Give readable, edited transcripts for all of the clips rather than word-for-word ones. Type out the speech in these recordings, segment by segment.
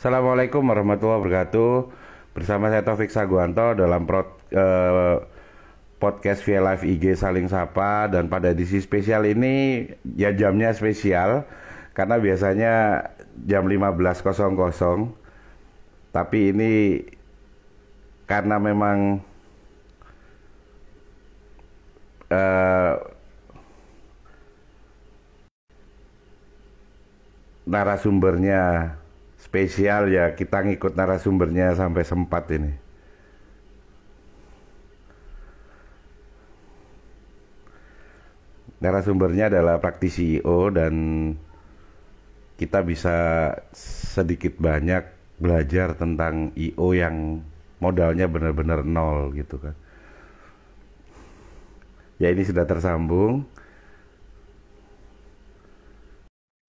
Assalamualaikum warahmatullahi wabarakatuh. Bersama saya Taufik Saguanto dalam podcast via live IG Saling Sapa, dan pada edisi spesial ini ya jamnya spesial karena biasanya jam 15.00, tapi ini karena memang eh, narasumbernya spesial, ya kita ngikut narasumbernya sampai sempat ini. Narasumbernya adalah praktisi IO dan kita bisa sedikit banyak belajar tentang IO yang modalnya benar-benar nol gitu kan. Ya, ini sudah tersambung.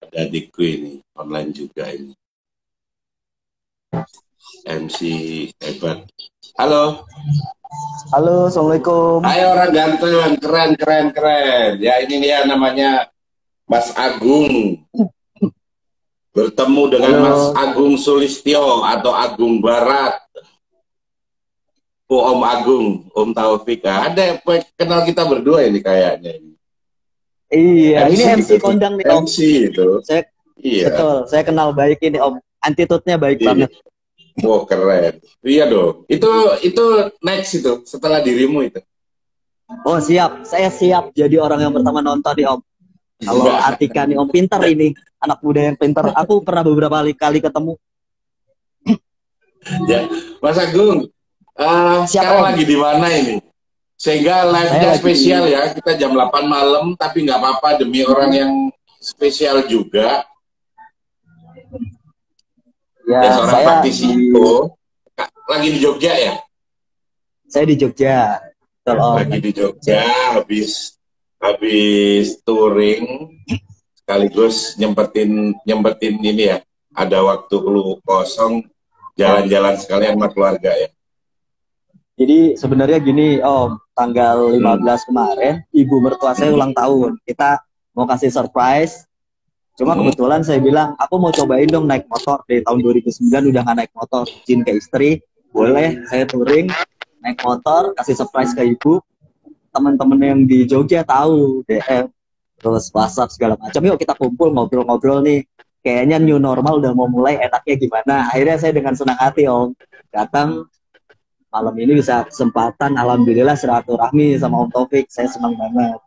Ada adikku ini, online juga ini. MC hebat. Halo. Halo, Assalamualaikum. Ayo orang ganteng, keren. Ya ini dia namanya Mas Agung. Bertemu dengan Halo. Mas Agung Sulistyo atau Agung Barat. Oh, Om Agung, Om Taufik. Ada yang kenal kita berdua ini kayaknya. Iya, MC ini MC itu, kondang nih Om. MC itu. Iya. Betul, saya kenal baik ini Om. Attitude-nya baik Iya. banget. Oh, keren. Iya dong. Itu next itu setelah dirimu itu. Oh siap, saya siap jadi orang yang pertama nonton nih Om. Kalau Atika nih Om, pintar ini. Anak muda yang pintar. Aku pernah beberapa kali ketemu. Ya, Mas Agung, sekarang Om. lagi di mana ini? Sehingga live-nya Saya spesial ya, kita jam 8 malam, tapi nggak apa-apa demi orang yang spesial juga. Ya, Seorang saya praktisi IO. Lagi di Jogja ya? Saya di Jogja. Betul, Om. Lagi di Jogja, habis touring, sekaligus nyempetin ini ya, ada waktu kosong, jalan-jalan sekalian sama keluarga ya. Jadi sebenarnya gini Om, tanggal 15 kemarin ibu mertua saya ulang tahun. Kita mau kasih surprise. Cuma kebetulan saya bilang, aku mau cobain dong naik motor. Dari tahun 2009 udah nggak naik motor. Izin ke istri, boleh saya touring, naik motor, kasih surprise ke ibu. Teman-teman yang di Jogja tahu, DM, terus WhatsApp segala macam. Yuk kita kumpul, ngobrol-ngobrol nih. Kayaknya new normal udah mau mulai, enaknya gimana. Akhirnya saya dengan senang hati Om, datang. Malam ini bisa kesempatan, alhamdulillah silaturahmi sama Om Taufik. Saya senang banget.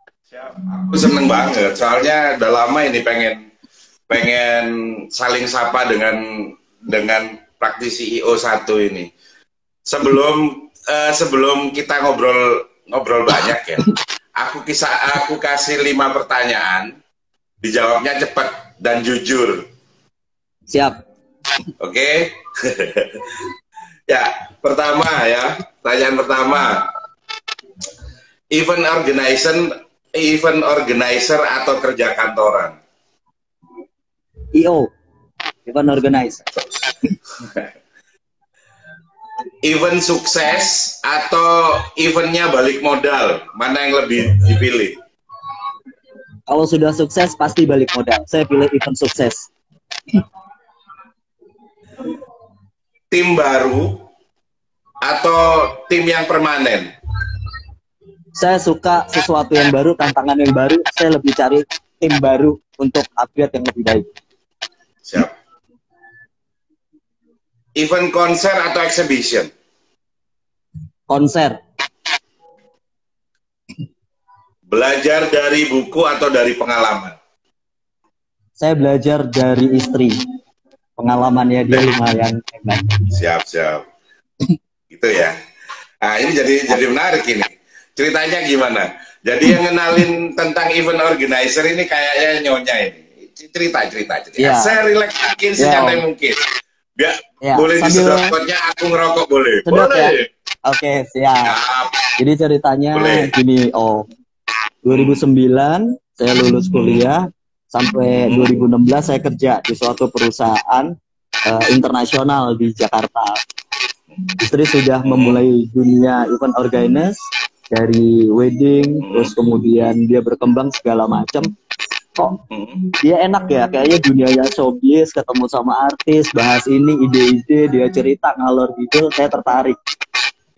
Aku seneng banget, soalnya udah lama ini pengen saling sapa dengan praktisi IO1 ini. Sebelum kita ngobrol banyak ya, aku kasih 5 pertanyaan, dijawabnya cepat dan jujur. Siap. Oke? Ya, pertanyaan pertama. Event organizer atau kerja kantoran? IO, event organizer. Event sukses atau eventnya balik modal? Mana yang lebih dipilih? Kalau sudah sukses pasti balik modal. Saya pilih event sukses. Tim baru atau tim yang permanen? Saya suka sesuatu yang baru, tantangan yang baru. Saya lebih cari tim baru untuk upgrade yang lebih baik. Siap. Event konser atau exhibition? Konser. Belajar dari buku atau dari pengalaman? Saya belajar dari istri. Pengalamannya dia lumayan hebat. Siap. Gitu ya. Nah, ini jadi menarik ini. Ceritanya gimana? Jadi yang ngenalin tentang event organizer ini kayaknya nyonya ini. Cerita. Ya. Saya relax mungkin, senyantai mungkin. Boleh disedot kodnya, aku ngerokok boleh? Sedot, boleh. Ya? Oke, siap. Jadi ceritanya gini, 2009 saya lulus kuliah, sampai 2016 saya kerja di suatu perusahaan internasional di Jakarta. Istri sudah memulai dunia event organizer, dari wedding, terus kemudian dia berkembang segala macam. kok dia enak ya, kayaknya dunianya showbiz, ketemu sama artis, bahas ini, ide-ide, dia cerita ngalor gitu, saya tertarik.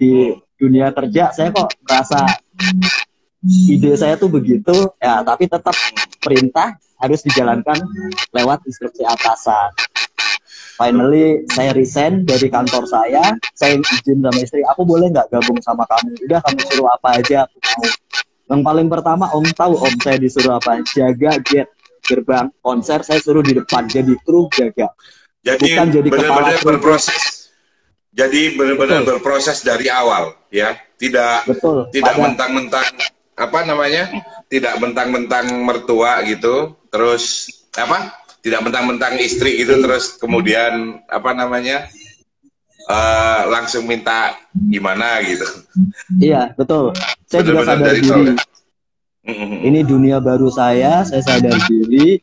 Di dunia kerja saya kok merasa ide saya tuh begitu, ya tapi tetap perintah harus dijalankan lewat instruksi atasan. Finally saya resign dari kantor saya izin sama istri, aku boleh nggak gabung sama kamu? Udah, kamu suruh apa aja aku mau. Yang paling pertama Om tahu Om saya disuruh apa? Jaga gate gerbang konser, saya suruh di depan jadi kru jaga. Jadi bukan jadi benar-benar berproses. Jadi benar-benar berproses dari awal, ya. Tidak mentang-mentang apa namanya? Tidak mentang-mentang mertua gitu, terus apa? Tidak mentang-mentang istri gitu, terus kemudian apa namanya? Langsung minta gimana gitu. Iya, betul. Saya juga sadar diri. Ini dunia baru saya sadar diri.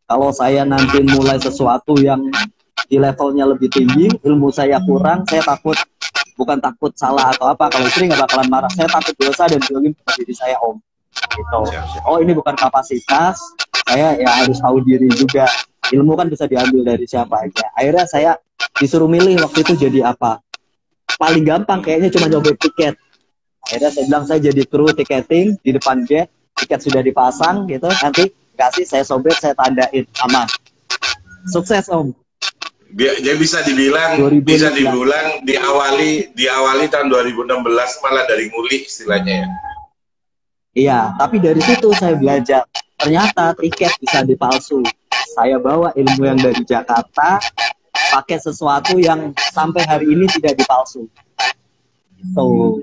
Kalau saya nanti mulai sesuatu yang di levelnya lebih tinggi, ilmu saya kurang, saya takut, bukan takut salah atau apa, kalau istri nggak bakalan marah, saya takut dosa dan jolim pada diri saya Om. Gitu. Oh ini bukan kapasitas, saya ya harus tahu diri juga. Ilmu kan bisa diambil dari siapa aja. Akhirnya saya disuruh milih waktu itu jadi apa. Paling gampang kayaknya cuma nyoba tiket. Akhirnya saya bilang saya jadi kru tiketing di depan gate, tiket sudah dipasang gitu, nanti kasih saya sobek, saya tandain, aman. Sukses Om. Dia bisa dibilang diawali tahun 2016 malah dari nguli istilahnya ya. Iya, tapi dari situ saya belajar ternyata tiket bisa dipalsu. Saya bawa ilmu yang dari Jakarta, pakai sesuatu yang sampai hari ini tidak dipalsu. Tuh.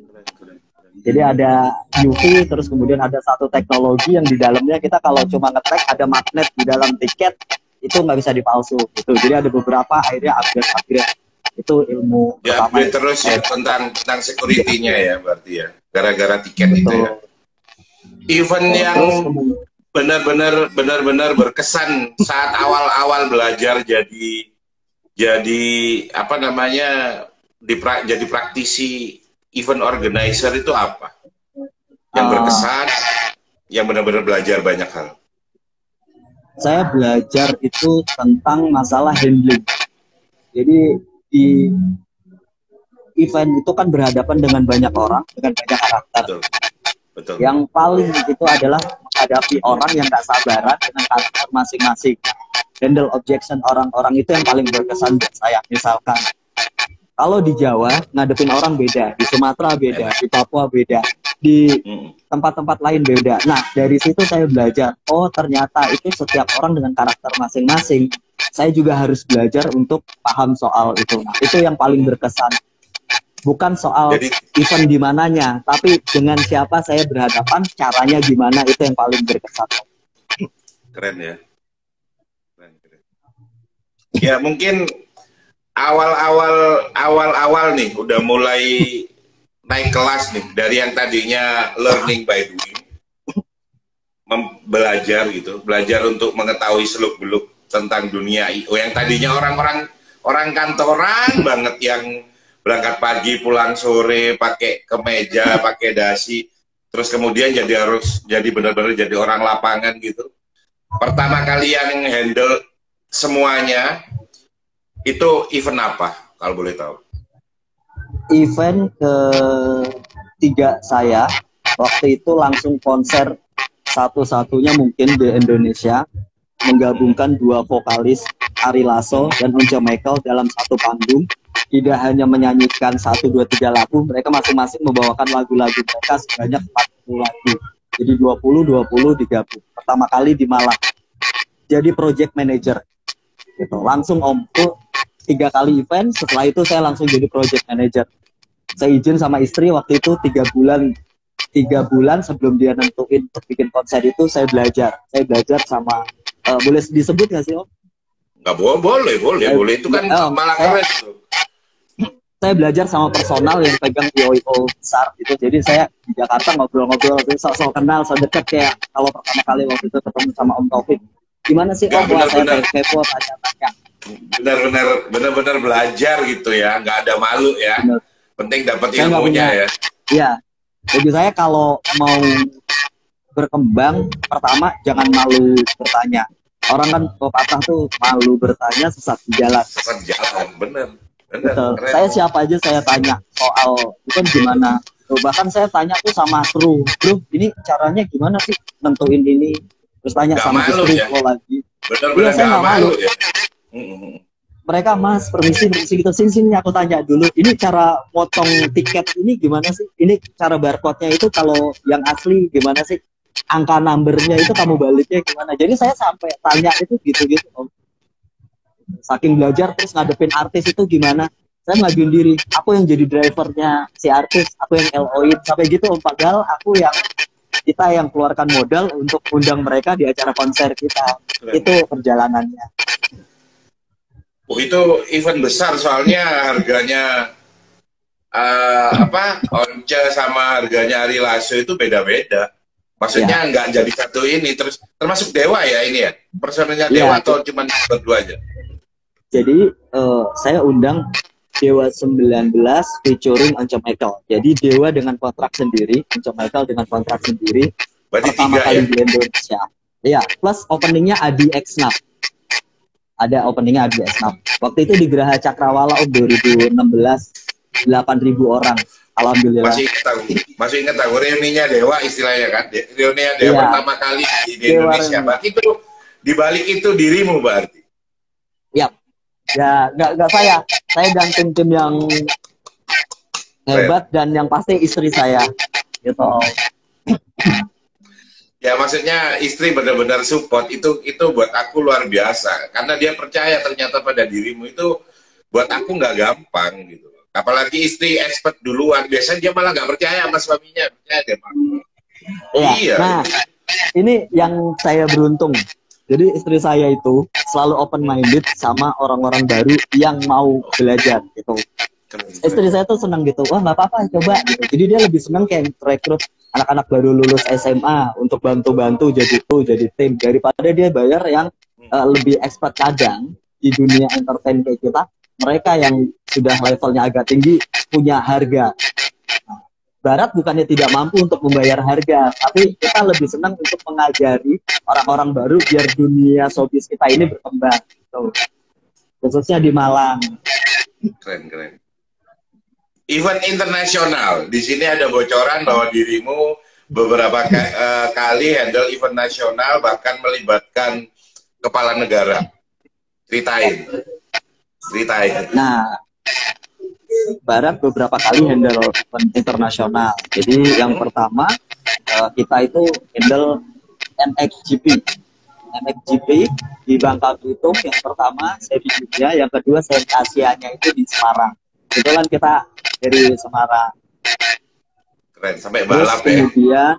Jadi ada UV, terus kemudian ada satu teknologi yang di dalamnya kita kalau cuma ngetrack ada magnet di dalam tiket, itu nggak bisa dipalsu gitu. Jadi ada beberapa akhirnya upgrade itu ilmu ya, pertama terus ya tentang security-nya ya berarti ya, gara-gara tiket. Betul. Itu ya event yang benar-benar berkesan saat awal-awal belajar jadi apa namanya jadi praktisi event organizer itu apa yang berkesan, yang benar-benar belajar banyak hal? Saya belajar itu tentang masalah handling. Jadi di event itu kan berhadapan dengan banyak orang, dengan banyak karakter. Betul. Yang paling itu adalah menghadapi orang yang gak sabaran dengan karakter masing-masing. Handle objection orang-orang itu yang paling berkesan buat saya. Misalkan, kalau di Jawa ngadepin orang beda, di Sumatera beda, di Papua beda, di tempat-tempat lain beda. Nah, dari situ saya belajar, oh ternyata itu setiap orang dengan karakter masing-masing. Saya juga harus belajar untuk paham soal itu. Nah, itu yang paling berkesan. Bukan soal event di mananya, tapi dengan siapa saya berhadapan, caranya gimana, itu yang paling berkesan. Keren ya. Keren. Ya mungkin awal-awal nih udah mulai naik kelas nih, dari yang tadinya learning by doing, belajar untuk mengetahui seluk-beluk tentang dunia IO yang tadinya orang kantoran banget yang berangkat pagi pulang sore pakai kemeja, pakai dasi, terus kemudian jadi benar-benar jadi orang lapangan gitu. Pertama kali yang handle semuanya itu event apa kalau boleh tahu? Event ketiga saya waktu itu langsung konser satu-satunya mungkin di Indonesia, menggabungkan dua vokalis Ari Lasso dan Once Michael dalam satu panggung. Tidak hanya menyanyikan 1, 2, 3 lagu, mereka masing-masing membawakan lagu-lagu mereka sebanyak 40 lagu. Jadi 20, 30. Pertama kali di Malang. Jadi project manager. Gitu. Langsung Om tuh 3 kali event, setelah itu saya langsung jadi project manager. Saya izin sama istri waktu itu 3 bulan sebelum dia nentuin untuk bikin konser itu saya belajar sama boleh disebut nggak sih Om? Nggak boleh itu kan malah keren tuh. Saya belajar sama personal yang pegang IO besar gitu, jadi saya di Jakarta ngobrol-ngobrol, sok kenal, sok deket kayak kalau pertama kali waktu itu ketemu sama Om Taufik. Gimana sih Om? Saya kepo tanya-tanya. Benar-benar belajar gitu ya, nggak ada malu ya. Bener. Penting dapat ilmunya ya. Iya. Jadi saya kalau mau berkembang, pertama jangan malu bertanya. Orang kan pepatah tuh malu bertanya sesat di jalan. Sesat di jalan, bener. Betul. Saya siapa aja saya tanya soal itu kan gimana. Tuh, bahkan saya tanya tuh sama kru, bro ini caranya gimana sih nentuin ini. Terus tanya Gak sama malu istri ya? lagi. Bener-bener Iya, saya gak nggak malu malu. ya? Mereka mas permisi gitu sini aku tanya dulu ini cara motong tiket ini gimana sih, ini cara barcode-nya itu kalau yang asli gimana sih, angka numbernya itu kamu baliknya gimana. Jadi saya sampai tanya itu gitu-gitu om. Saking belajar terus ngadepin artis itu gimana, saya ngajuin diri aku yang jadi drivernya si artis, aku yang LO-in sampai gitu om. Padahal kita yang keluarkan modal untuk undang mereka di acara konser kita. Itu perjalanannya. Oh, itu event besar soalnya harganya Once sama harganya Ari Lasso itu beda-beda. Maksudnya nggak jadi satu ini, terus termasuk Dewa ya ini ya? Personelnya Dewa atau cuma berdua aja? Jadi saya undang Dewa 19 featuring Once Michael. Jadi Dewa dengan kontrak sendiri, Once Michael dengan kontrak sendiri. Berarti pertama 3 kali ya? di Indonesia. Iya, plus openingnya Adi X-Nap. Ada openingnya Adi X-Nap. Waktu itu di Geraha Cakrawala 2016, 8.000 orang. Alhamdulillah. Masih ingat aku reuninya Dewa istilahnya kan? Reuninya Dewa pertama kali di Indonesia. Berarti itu dibalik itu dirimu berarti? Yap. Ya, nggak saya dan tim yang hebat dan yang pasti istri saya. Gitu. Ya maksudnya istri benar-benar support itu buat aku luar biasa karena dia percaya ternyata pada dirimu itu buat aku nggak gampang gitu. Apalagi istri expert duluan, biasanya dia malah nggak percaya sama suaminya, percaya deh Pak. Iya. Nah, ini yang saya beruntung. Jadi istri saya itu selalu open minded sama orang-orang baru yang mau belajar gitu. Istri saya tuh senang gitu, wah nggak apa-apa coba gitu. Jadi dia lebih senang kayak rekrut anak-anak baru lulus SMA untuk bantu-bantu jadi tim daripada dia bayar yang lebih expert. Kadang di dunia entertain kayak kita, mereka yang sudah levelnya agak tinggi punya harga. Barat bukannya tidak mampu untuk membayar harga, tapi kita lebih senang untuk mengajari orang-orang baru biar dunia showbiz kita ini berkembang gitu. Khususnya di Malang. Keren. Event internasional, di sini ada bocoran bahwa dirimu beberapa kali handle event nasional bahkan melibatkan kepala negara. Ceritain. Nah, Barat beberapa kali handle event internasional. Jadi yang pertama kita itu handle MXGP di Bangka Belitung. Yang pertama saya di Jogja, yang kedua saya di Asianya itu di Semarang. Kebetulan kita dari Semarang. Keren, sampai balap. Terus kemudian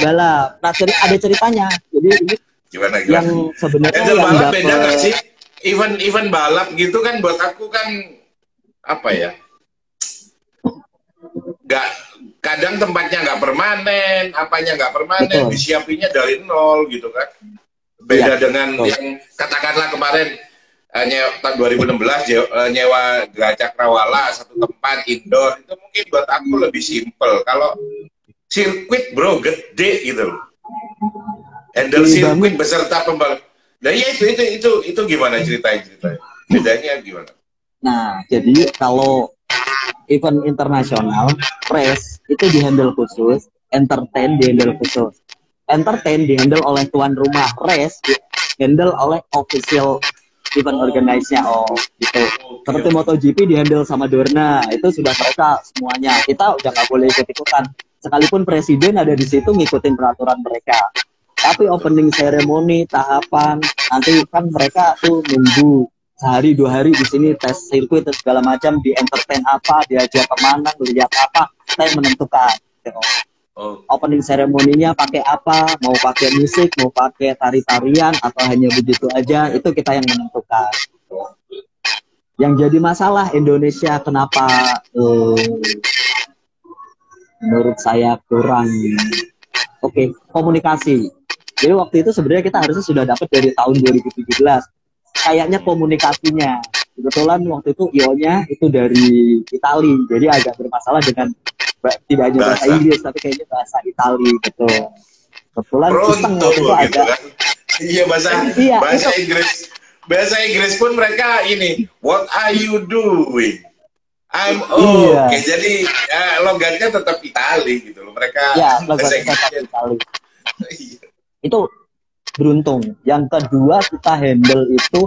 balap. Nah, ada ceritanya. Jadi ini gimana? Yang sebenarnya yang balap beda nggak sih? Event balap gitu kan buat aku kan apa ya? Kadang tempatnya nggak permanen, apanya nggak permanen, disiapinnya dari nol gitu kan. Beda dengan yang katakanlah kemarin tahun 2016 nyewa Geraha Cakrawala satu tempat indoor itu mungkin buat aku lebih simpel. Kalau sirkuit bro gede gitu loh, handle sirkuit beserta pembalap. Nah ya itu gimana ceritain bedanya gimana? Nah jadi kalau event internasional race itu dihandle khusus, entertain dihandle khusus. Entertain dihandle oleh tuan rumah, race dihandle oleh official event organizer-nya gitu. Seperti MotoGP dihandle sama Dorna, itu sudah mereka semuanya. Kita udah nggak boleh ikut-ikutan. Sekalipun presiden ada di situ ngikutin peraturan mereka. Tapi opening ceremony, tahapan, nanti kan mereka tuh nunggu sehari 2 hari di sini tes sirkuit dan segala macam, di entertain apa, diajak kemana, lihat apa, saya menentukan. Gitu. Opening ceremony-nya pakai apa, mau pakai musik, mau pakai tari-tarian, atau hanya begitu aja, itu kita yang menentukan. Yang jadi masalah Indonesia kenapa menurut saya kurang komunikasi. Jadi waktu itu sebenarnya kita harusnya sudah dapat dari tahun 2017. Kayaknya komunikasinya. Kebetulan waktu itu IO-nya itu dari Itali, jadi agak bermasalah dengan tidak hanya bahasa Inggris tapi kayaknya bahasa Itali gitu. Kebetulan iseng pronto waktu itu gitu ada. kan. Iya, Iya, bahasa itu. Inggris. Bahasa Inggris pun mereka ini, what are you doing? I'm Iya. okay. Jadi logatnya tetap Itali gitu loh. Mereka Ya, bahasa logatnya tetap Inggrisnya. Itali. Iya. Itu beruntung. Yang kedua kita handle itu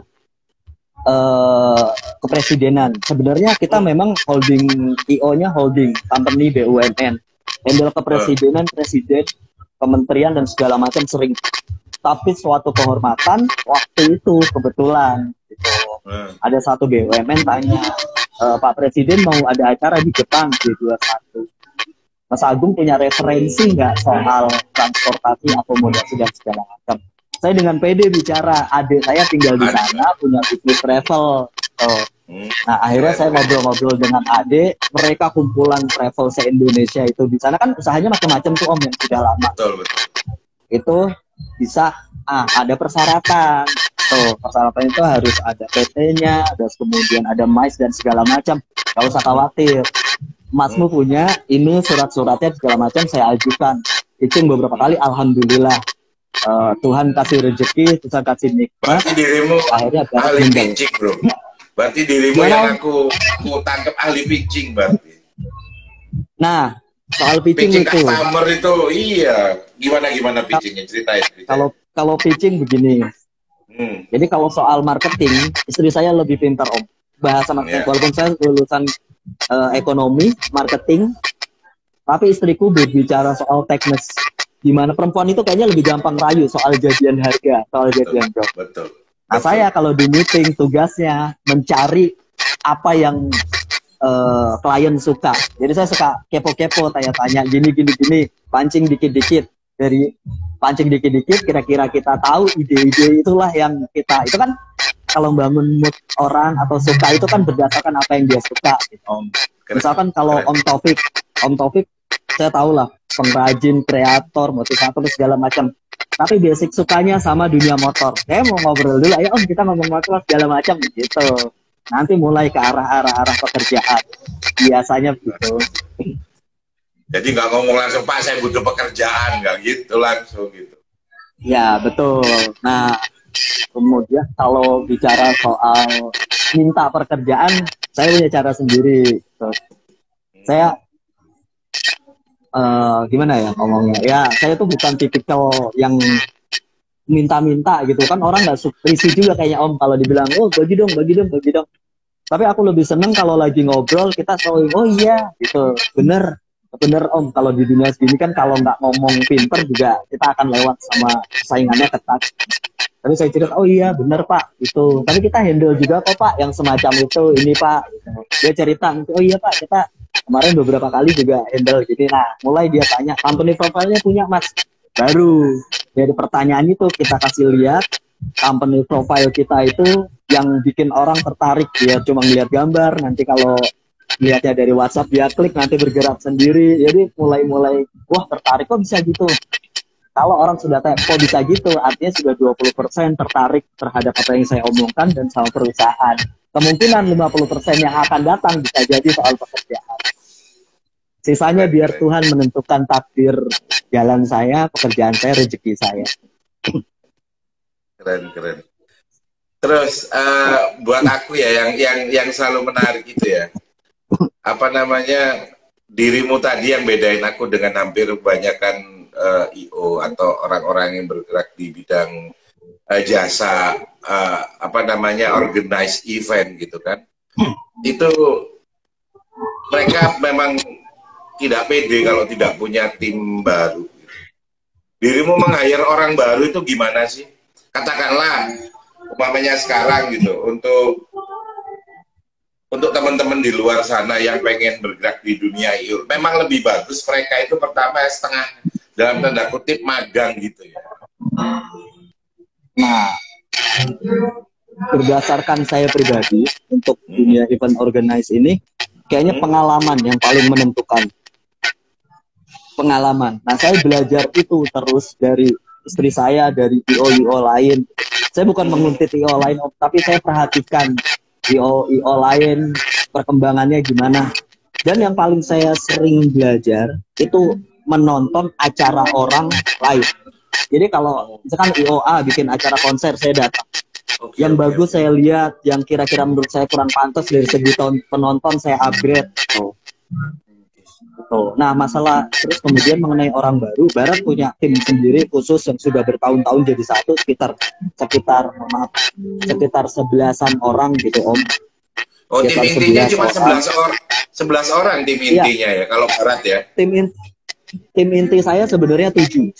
kepresidenan. Sebenarnya kita memang holding IO-nya holding company BUMN. Handle kepresidenan, presiden, kementerian dan segala macam sering. Tapi suatu kehormatan waktu itu kebetulan gitu. Ada satu BUMN tanya, Pak Presiden mau ada acara di Jepang G21. Mas Agung punya referensi nggak soal transportasi, akomodasi dan segala macam. Saya dengan PD bicara, adik saya tinggal di sana, punya bisnis travel. Nah akhirnya saya ngobrol-ngobrol dengan adik, mereka kumpulan travel se-Indonesia itu di sana kan usahanya macam-macam tuh Om yang sudah lama. Betul. Itu bisa ada persyaratan. Persyaratan itu harus ada PT-nya, terus kemudian ada MICE dan segala macam. Gak usah khawatir. Masmu punya ini surat-suratnya segala macam saya ajukan. Pitching beberapa kali, alhamdulillah. Tuhan kasih rezeki, Tuhan kasih nikmat. Berarti dirimu akhirnya ahli pitching, bro. Berarti dirimu yang aku tangkap ahli pitching berarti. Nah, soal pitching itu. Customer itu, iya. Gimana pitchingnya? Ceritain. Kalau pitching begini. Jadi kalau soal marketing, istri saya lebih pintar Om. Bahasa marketing, walaupun saya lulusan ekonomi, marketing, tapi istriku berbicara soal teknis. Gimana perempuan itu kayaknya lebih gampang rayu soal jadian harga, soal jadian job. Betul. Nah saya kalau di meeting tugasnya mencari apa yang klien suka. Jadi saya suka kepo-kepo, tanya-tanya, gini, pancing dikit-dikit. Dari pancing dikit-dikit, kira-kira kita tahu ide-ide itulah yang kita, itu kan kalau bangun mood orang atau suka itu kan berdasarkan apa yang dia suka. Gitu. Misalkan kalau Om Taufik, saya tahu lah, pengrajin, kreator, motivator, segala macam. Tapi basic sukanya sama dunia motor. Saya mau ngobrol dulu, ayo Om kita ngomong motor segala macam gitu. Nanti mulai ke arah pekerjaan. Biasanya begitu. Jadi nggak ngomong langsung, Pak saya butuh pekerjaan, nggak gitu langsung gitu. Ya betul. Nah kemudian kalau bicara soal minta pekerjaan, saya punya cara sendiri. Saya gimana ya ngomongnya? Ya saya tuh bukan tipikal yang minta-minta gitu kan, orang nggak risih juga kayaknya Om kalau dibilang oh bagi dong. Tapi aku lebih seneng kalau lagi ngobrol kita selalu oh iya gitu, bener Om, kalau di dunia segini kan kalau nggak ngomong pinter juga kita akan lewat sama saingannya ketat. Tapi saya cerita, oh iya bener Pak itu. Tapi kita handle juga kok Pak yang semacam itu, ini Pak. Dia cerita, oh iya Pak kita kemarin beberapa kali juga handle gitu. Nah mulai dia tanya, company profile-nya punya Mas? Baru dari pertanyaan itu kita kasih lihat company profile kita itu yang bikin orang tertarik. Dia cuma ngeliat gambar, nanti kalau lihatnya dari WhatsApp dia klik nanti bergerak sendiri. Jadi mulai wah tertarik kok bisa gitu. Kalau orang sudah kok bisa gitu, artinya sudah 20% tertarik terhadap apa yang saya omongkan dan sama perusahaan. Kemungkinan 50% yang akan datang bisa jadi soal pekerjaan. Sisanya biar Tuhan menentukan takdir jalan saya, pekerjaan saya, rezeki saya. Keren. Terus buat aku ya yang selalu menarik itu ya. Apa namanya, dirimu tadi yang bedain aku dengan hampir kebanyakan IO atau orang-orang yang bergerak di bidang jasa apa namanya organize event gitu kan. Itu mereka memang tidak pede kalau tidak punya tim baru. Dirimu meng-hire orang baru itu gimana sih? Katakanlah umpamanya sekarang gitu, untuk teman-teman di luar sana yang pengen bergerak di dunia IO, memang lebih bagus mereka itu pertama setengah dalam tanda kutip magang gitu ya. Nah, berdasarkan saya pribadi untuk dunia event organize ini, kayaknya pengalaman yang paling menentukan. Pengalaman. Nah, saya belajar itu terus dari istri saya, dari IO lain. Saya bukan menguntit IO lain, tapi saya perhatikan IO lain, perkembangannya gimana. Dan yang paling saya sering belajar itu menonton acara orang lain. Jadi kalau misalkan IOA bikin acara konser, saya datang. Oke, Yang oke, bagus oke. saya lihat, yang kira-kira menurut saya kurang pantas dari segi penonton saya upgrade. Tuh. Nah, masalah terus kemudian mengenai orang baru, Barat punya tim sendiri khusus yang sudah bertahun-tahun jadi satu, sekitar maaf, sekitar 11-an orang gitu Om. Oh, tim Sekitar intinya 11 cuma orang. 11 orang tim Iya. intinya ya, kalau Barat ya. Tim inti saya sebenarnya 7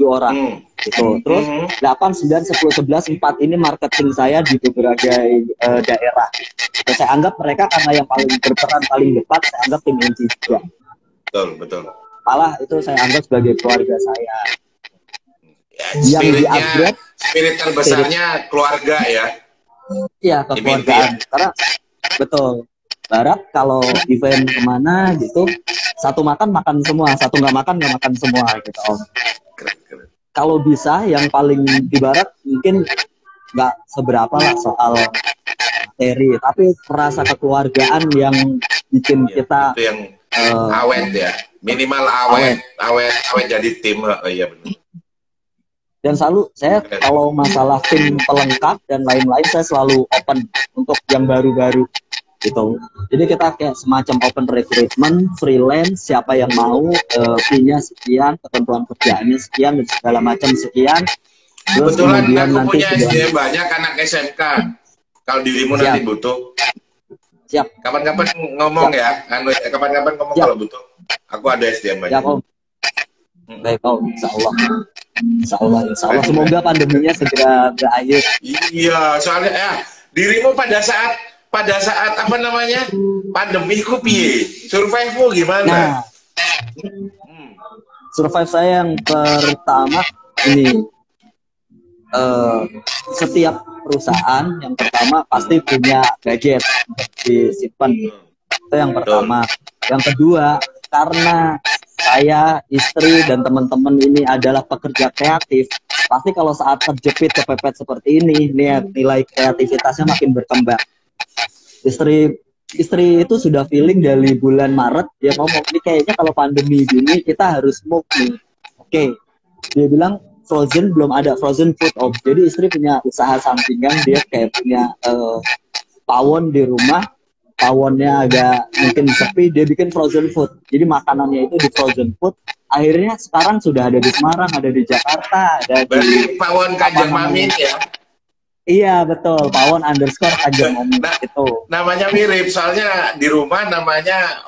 orang gitu. Terus 8, 9, 10, 11, 4 ini marketing saya di berbagai daerah. Gitu. Saya anggap mereka karena yang paling berperan paling dekat, saya anggap tim inti juga. Betul. Malah itu saya anggap sebagai keluarga saya. Ya, Yang di-upgrade, spirit terbesarnya keluarga ya. Iya, kekeluargaan. Karena betul. Barat kalau event kemana gitu, satu makan semua, satu nggak makan semua gitu Om. Keren. Kalau bisa yang paling di Barat mungkin nggak seberapa lah soal materi, tapi rasa kekeluargaan yang bikin kita itu yang awet ya, minimal awet jadi tim. Oh iya benar. dan selalu saya kalau masalah tim pelengkap dan lain-lain saya selalu open untuk yang baru-baru gitu. Jadi kita kayak semacam open recruitment, freelance, siapa yang mau, fee-nya sekian, ketentuan kerjaannya sekian, dan segala macam sekian. Terus Kebetulan kemudian aku nanti punya SDM banyak anak SMK. Kalau dirimu nanti butuh, siap. kapan-kapan ngomong ya. Kapan-kapan ngomong Siap. kalau butuh. Aku ada SDM banyak. Ya Om. Baik Om, Insya Allah. Semoga pandeminya segera berakhir. Iya, soalnya ya dirimu pada saat apa namanya pandemi ku piye? Survive-mu gimana? Nah, survive saya yang pertama ini setiap perusahaan yang pertama pasti punya gadget untuk disimpan. Itu yang pertama. Yang kedua, karena saya, istri, dan teman-teman ini adalah pekerja kreatif, pasti kalau saat terjepit kepepet seperti ini, nilai kreativitasnya makin berkembang. Istri itu sudah feeling dari bulan Maret, dia ngomong, ini kayaknya kalau pandemi gini kita harus move nih. Oke. Dia bilang frozen belum ada, frozen food Om. Jadi istri punya usaha sampingan, dia kayak punya pawon di rumah, pawonnya agak mungkin sepi, dia bikin frozen food. Jadi makanannya itu di frozen food. Akhirnya sekarang sudah ada di Semarang, ada di Jakarta, ada berarti pawon Kanjeng Mamin ya. Iya betul, pawon _ Kanjeng Mamin itu. Namanya mirip, soalnya di rumah namanya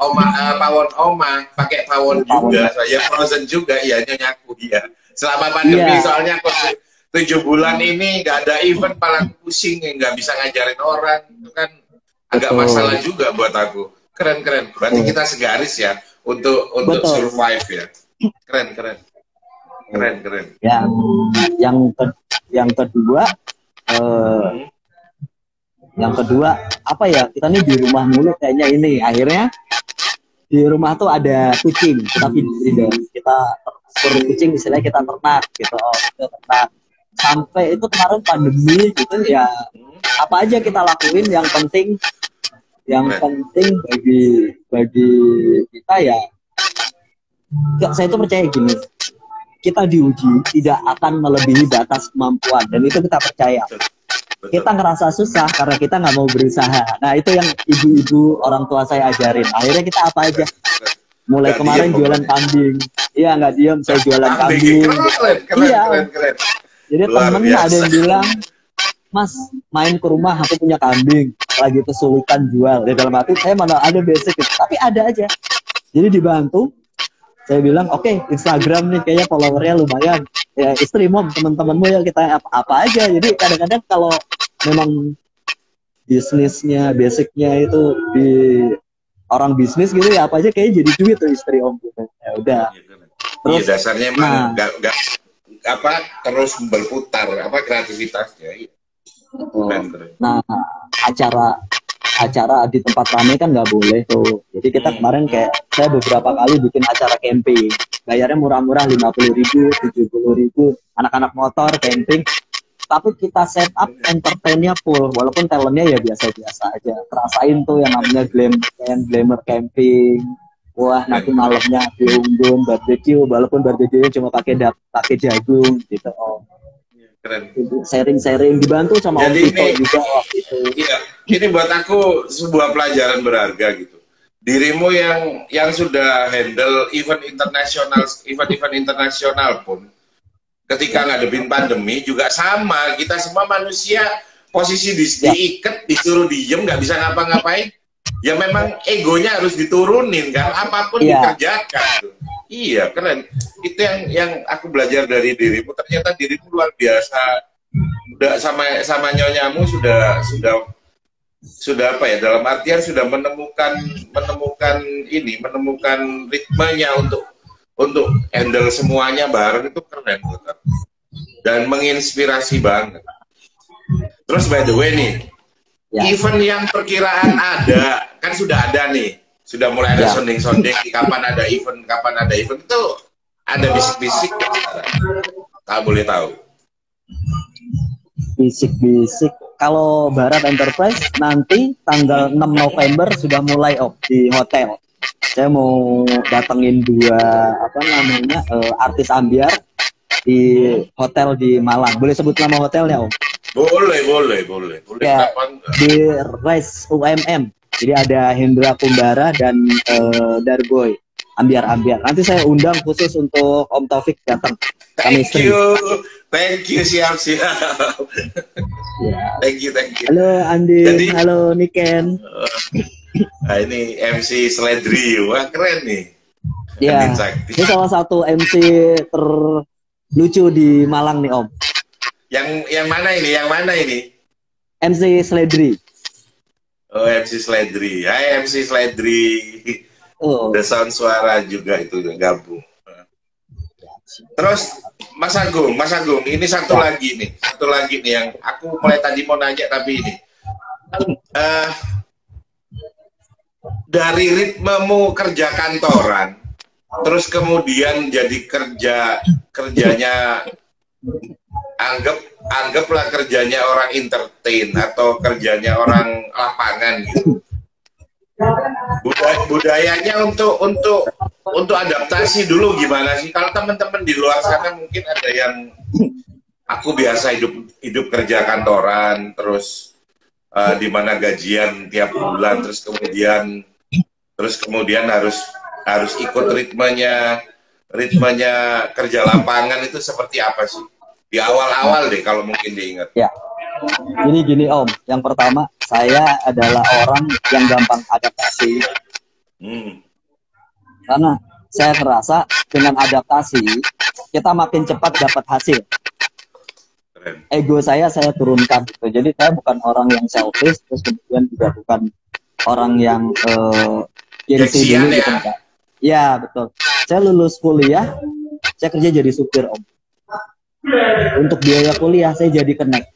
pawon oma, pakai pawon juga, saya frozen juga, ya nyaku ya. Selama pandemi soalnya 7 bulan ini nggak ada event, malah pusing, nggak bisa ngajarin orang, itu kan agak masalah juga buat aku. Keren. Berarti kita segaris ya untuk survive ya. Keren. Ya, yang kedua apa ya, kita nih di rumah mulu kayaknya ini, akhirnya di rumah tuh ada kucing, kita suruh kucing, istilahnya kita ternak gitu, ternak sampai itu kemarin pandemi gitu ya, apa aja kita lakuin yang penting bagi kita ya, saya itu percaya gini, kita diuji tidak akan melebihi batas kemampuan, dan itu kita percaya. Kita ngerasa susah karena kita nggak mau berusaha. Nah itu yang ibu-ibu orang tua saya ajarin. Akhirnya kita apa aja. Mulai kemarin jualan kambing. Iya nggak diem, saya jualan kambing. Keren. Jadi temen ada yang bilang, Mas main ke rumah aku punya kambing, lagi kesulitan jual. Di dalam hati saya mana ada basic, tapi ada aja. Jadi dibantu. Saya bilang oke, Instagram nih kayaknya followernya lumayan. Ya istri, mom, teman-temanmu ya kita apa aja. Jadi kadang-kadang kalau memang bisnisnya basicnya itu di orang bisnis gitu ya, apa aja kayaknya jadi duit tuh istri Om. Ya udah. Terus dasarnya emang nggak terus berputar kreativitasnya. Nah acara di tempat ramai kan nggak boleh tuh. Jadi kita kemarin kayak saya beberapa kali bikin acara camping, bayarnya murah-murah 50.000, 70.000, anak-anak motor camping. Tapi kita set up entertainnya full, walaupun talentnya ya biasa-biasa aja. Terasain tuh yang namanya glamour camping, Wah, nanti malamnya diunggun barbecue, walaupun barbecue cuma pakai jagung gitu. Oh, Keren. sharing-sharing dibantu sama Om Jadi Tito ini, juga waktu itu. iya, ini buat aku sebuah pelajaran berharga gitu. Dirimu yang sudah handle event-event internasional pun, ketika ngadepin pandemi juga sama. Kita semua manusia posisi diikat, disuruh diem, nggak bisa ngapa-ngapain. Ya memang egonya harus diturunin kan, apapun dikerjakan. Gitu. Iya, keren. Itu yang aku belajar dari dirimu. Ternyata dirimu luar biasa. Udah sama nyonyamu sudah apa ya, dalam artian sudah menemukan ritmenya untuk handle semuanya bareng. Itu keren banget dan menginspirasi banget. Terus by the way nih, event yang perkiraan ada kan sudah ada nih, sudah mulai ada sonding-sonding kapan ada event itu, ada bisik-bisik tak boleh tahu. Bisik-bisik. Kalau Barat Enterprise nanti tanggal 6 November sudah mulai di hotel. Saya mau datengin dua artis ambiar di hotel di Malang. Boleh sebut nama hotelnya, Om? Boleh. Ya, di Rise UMM. Jadi ada Hendra Kumbara dan Darboy ambiar. Nanti saya undang khusus untuk Om Taufik datang. Thank you, siap. Thank you. Halo Andi, halo Niken. Nah, ini MC Sledri, wah keren nih. Ya, ini salah satu MC terlucu di Malang nih Om. Yang mana ini? MC Sledri. Oh, MC Sledri. Hai MC Sledri. The Sound Suara juga itu gabung. Terus Mas Agung, ini satu lagi nih yang aku mulai tadi mau nanya tapi ini dari ritmemu kerja kantoran, terus kemudian jadi kerjanya anggaplah kerjanya orang entertain atau kerjanya orang lapangan gitu. Budayanya untuk adaptasi dulu gimana sih? Kalau teman-teman di luar sana mungkin ada yang aku biasa hidup kerja kantoran, terus di mana gajian tiap bulan, terus kemudian harus ikut ritmenya kerja lapangan, itu seperti apa sih? Di awal-awal deh kalau mungkin diingat. Ya. Gini Om, yang pertama saya adalah orang yang gampang adaptasi. Karena saya merasa dengan adaptasi kita makin cepat dapat hasil. Keren. Ego saya turunkan gitu. Jadi saya bukan orang yang selfish, terus kemudian juga bukan orang yang gengsi dulu gitu. Ya betul. Saya lulus kuliah, saya kerja jadi supir Om. Untuk biaya kuliah saya jadi Connect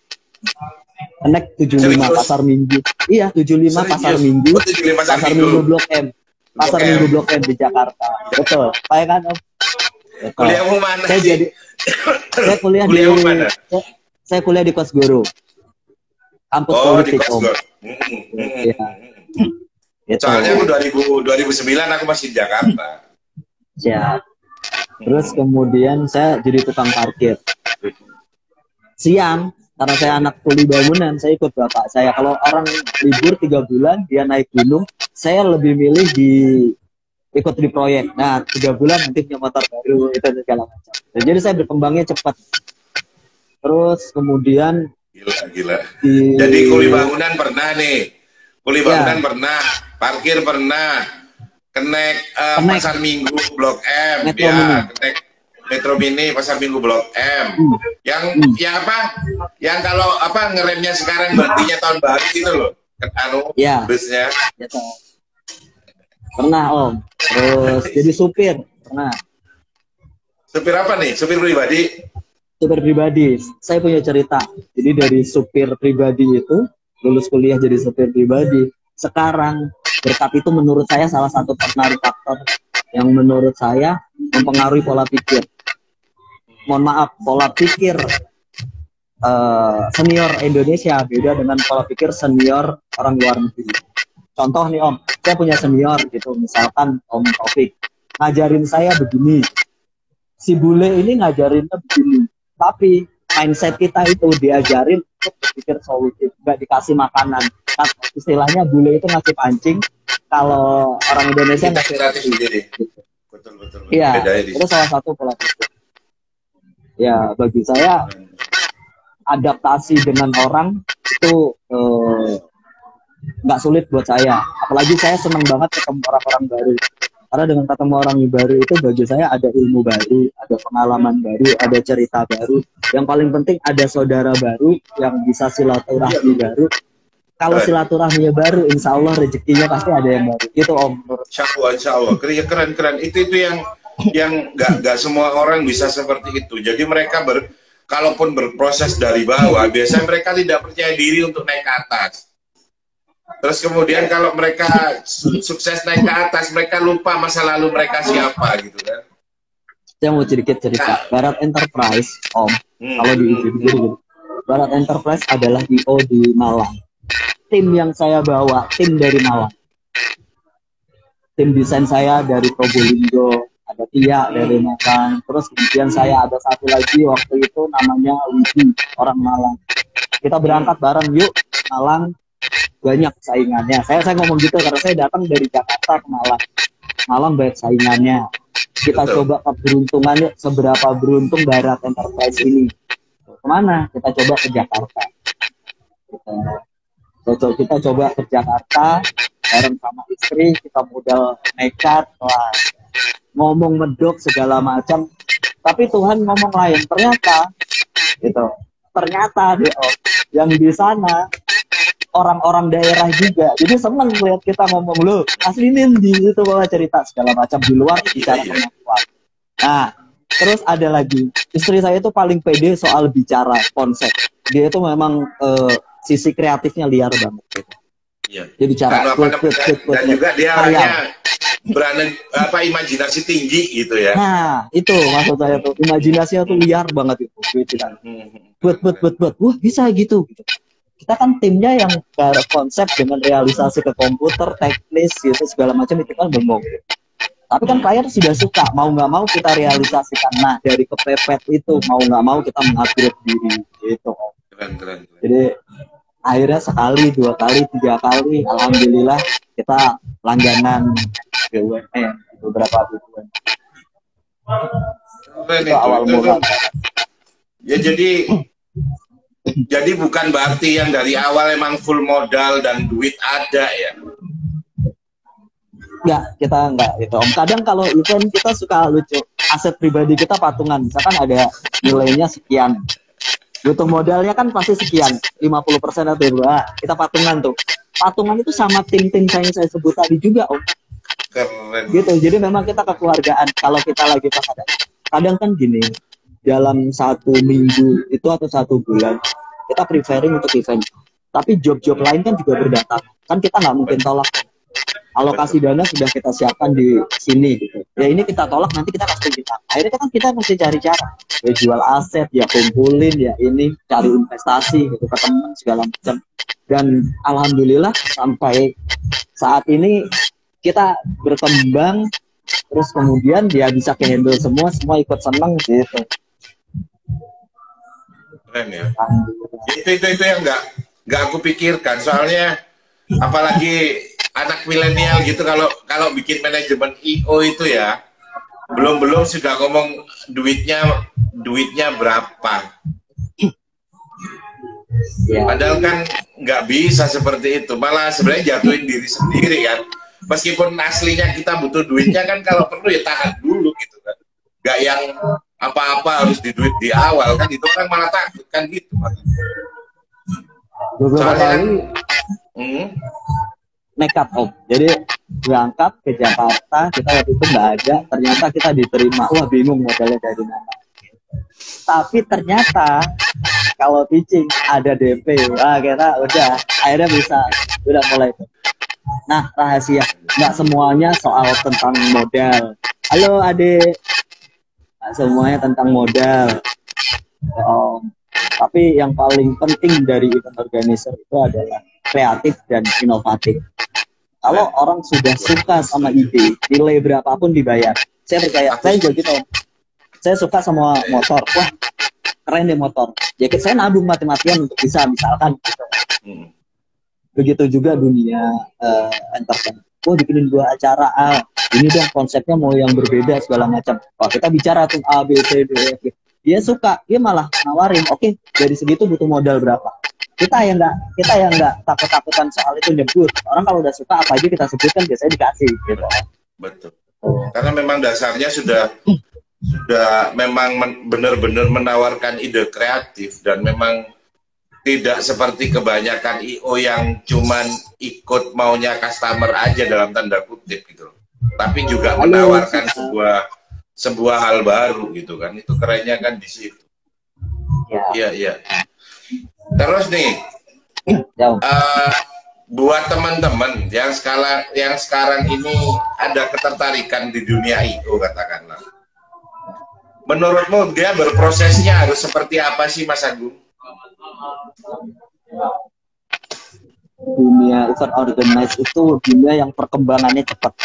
75 pasar Minggu. Iya, 75 pasar Minggu. Pasar Minggu Blok M. Pasar Minggu Blok M di Jakarta. Betul. Kayak kan, Om? Kuliahmu mana? Saya kuliah mana? Saya kuliah di Kosgoro. Kampus politik, Om. Iya. Soalnya aku 2009 aku masih di Jakarta. Siap. Terus kemudian saya jadi tukang parkir. Siang, karena saya anak kuli bangunan, saya ikut bapak saya. Kalau orang libur 3 bulan, dia naik gunung, saya lebih milih ikut di proyek. Nah, 3 bulan nanti punya motor baru, itu segala macam. Jadi saya berkembangnya cepat. Terus kemudian Gila. Jadi kuli bangunan pernah nih. Kuli bangunan pernah, parkir pernah, Connect Pasar Minggu Blok M, Metro Mini Pasar Minggu Blok M. Yang kalau ngeremnya sekarang berartinya tahun baru gitu loh. Busnya. Pernah Om. Terus jadi supir, pernah. Supir apa nih? Supir pribadi? Supir pribadi. Saya punya cerita. Jadi dari supir pribadi itu lulus kuliah jadi supir pribadi. Sekarang berkat itu menurut saya salah satu pengaruh faktor yang menurut saya mempengaruhi pola pikir. Mohon maaf, pola pikir senior Indonesia beda dengan pola pikir senior orang luar negeri. contoh nih Om, saya punya senior gitu, misalkan Om Taufik, ngajarin saya begini, si bule ini ngajarinnya begini, tapi mindset kita itu diajarin untuk berpikir solutif, nggak dikasih makanan. Kan istilahnya bule itu ngasih pancing, kalau orang Indonesia ngasih roti. Gitu. Betul. Iya, itu salah satu pola pikir. Ya, bagi saya adaptasi dengan orang itu nggak sulit buat saya. Apalagi saya senang banget ketemu orang-orang baru. Karena dengan ketemu orang baru itu bagi saya ada ilmu baru, ada pengalaman baru, ada cerita baru. Yang paling penting ada saudara baru yang bisa silaturahmi baru. Kalau silaturahminya baru, insya Allah rezekinya pasti ada yang baru. Itu Om. Insya Allah. Keren. Itu yang nggak semua orang bisa seperti itu. Jadi mereka kalaupun berproses dari bawah, biasanya mereka tidak percaya diri untuk naik ke atas. Terus kemudian kalau mereka sukses naik ke atas, mereka lupa masa lalu mereka siapa gitu kan. Saya mau sedikit cerita. Barat Enterprise, Om. Kalau di gitu. Barat Enterprise adalah IO di Malang. Tim yang saya bawa, tim dari Malang. Tim desain saya dari Probolinggo, ada Tia dari Malang. Terus kemudian saya ada satu lagi waktu itu namanya Widi, orang Malang. Kita berangkat bareng, yuk Malang, banyak saingannya. Saya ngomong gitu karena saya datang dari Jakarta ke Malang. Malang banyak saingannya. Kita coba keberuntungannya, seberapa beruntung Barat Enterprise ini. Kemana? Kita coba ke Jakarta. Kita coba ke Jakarta bareng sama istri, kita modal nekat lah, ngomong medok segala macam, tapi Tuhan ngomong lain. Ternyata deh yang di sana orang-orang daerah juga, jadi seneng lihat kita ngomong, lo asli Nindi itu bawa cerita segala macam di luar bicara kemampuan. Nah, terus ada lagi istri saya itu paling pede soal bicara konsep. Dia itu memang sisi kreatifnya liar banget gitu. Iya. Dia bicara dan juga dia orangnya berani imajinasi tinggi gitu ya. Nah, itu maksud saya tuh, imajinasinya tuh liar banget itu. Buat. Wah, bisa gitu. Kita kan timnya yang konsep dengan realisasi ke komputer, teknis gitu segala macam itu kan bengong. Tapi kan klien sudah suka, mau nggak mau kita realisasikan. Nah, dari kepepet itu mau nggak mau kita mengupgrade diri gitu. Keren. Jadi akhirnya sekali, 2 kali, 3 kali, alhamdulillah kita langganan BUMN beberapa BUMN. Itu awal mula. Ya jadi bukan berarti yang dari awal emang full modal dan duit ada ya. Enggak, kita enggak gitu Om. Kadang kalau event kita suka lucu, aset pribadi kita patungan, misalkan ada nilainya sekian, butuh modalnya kan pasti sekian, 50% atau berapa, kita patungan tuh. Patungan itu sama tim-tim yang saya sebut tadi juga Om. Keren. Gitu, jadi memang kita kekeluargaan. Kalau kita lagi pas ada, kadang kan gini, dalam 1 minggu itu atau 1 bulan, kita preferring untuk event. Tapi job-job lain kan juga berdatangan. Kan kita nggak mungkin tolak. Alokasi dana sudah kita siapkan di sini gitu. Ya ini kita tolak, nanti kita kasih kita. Akhirnya kan kita mesti cari cara. Ya jual aset, ya kumpulin, ya ini cari investasi gitu ke teman segala macam. Dan alhamdulillah sampai saat ini kita berkembang, terus kemudian dia bisa handle semua ikut senang gitu. Keren ya. Itu yang nggak aku pikirkan. Soalnya apalagi anak milenial gitu kalau bikin manajemen IO itu ya belum sudah ngomong duitnya berapa. Padahal kan nggak bisa seperti itu, malah sebenarnya jatuhin diri sendiri kan. Meskipun aslinya kita butuh duitnya kan, kalau perlu ya tahan dulu gitu kan. Nggak yang apa-apa harus duit di awal kan, itu kan malah takut kan gitu. Soalnya kan nekat Om. Jadi berangkat ke Jakarta, kita waktu itu nggak ada, ternyata kita diterima. Wah, bingung modalnya dari mana. Tapi ternyata kalau pitching ada DP, wah kita udah akhirnya bisa, udah mulai. Nah, rahasia nggak semuanya soal tentang modal. Halo adik, nggak semuanya tentang modal. Tapi yang paling penting dari event organizer itu adalah kreatif dan inovatif. Kalau orang sudah suka sama ide, nilai berapapun dibayar. Saya percaya, saya juga gitu. Saya suka sama motor. Wah, keren deh motor. Ya saya nabung mati-matian untuk bisa, misalkan gitu. Begitu juga dunia entertainment. Oh, bikinin dua acara ini dong konsepnya mau yang berbeda segala macam. Oh, kita bicara tuh A, B, C, D, E, F. Dia suka, dia malah nawarin, oke, dari segitu butuh modal berapa? Kita yang nggak takut-takutan soal itu nyebut. Orang kalau udah suka apa aja kita sebutkan biasanya dikasih gitu. Betul. Karena memang dasarnya sudah memang benar-benar menawarkan ide kreatif dan memang tidak seperti kebanyakan IO yang cuman ikut maunya customer aja dalam tanda kutip gitu. Tapi juga menawarkan sebuah hal baru gitu kan. Itu kerennya kan di situ. Iya. Terus nih, buat teman-teman yang sekarang ini ada ketertarikan di dunia IO katakanlah. Menurutmu dia berprosesnya harus seperti apa sih Mas Agung? Dunia event organize itu dunia yang perkembangannya cepat.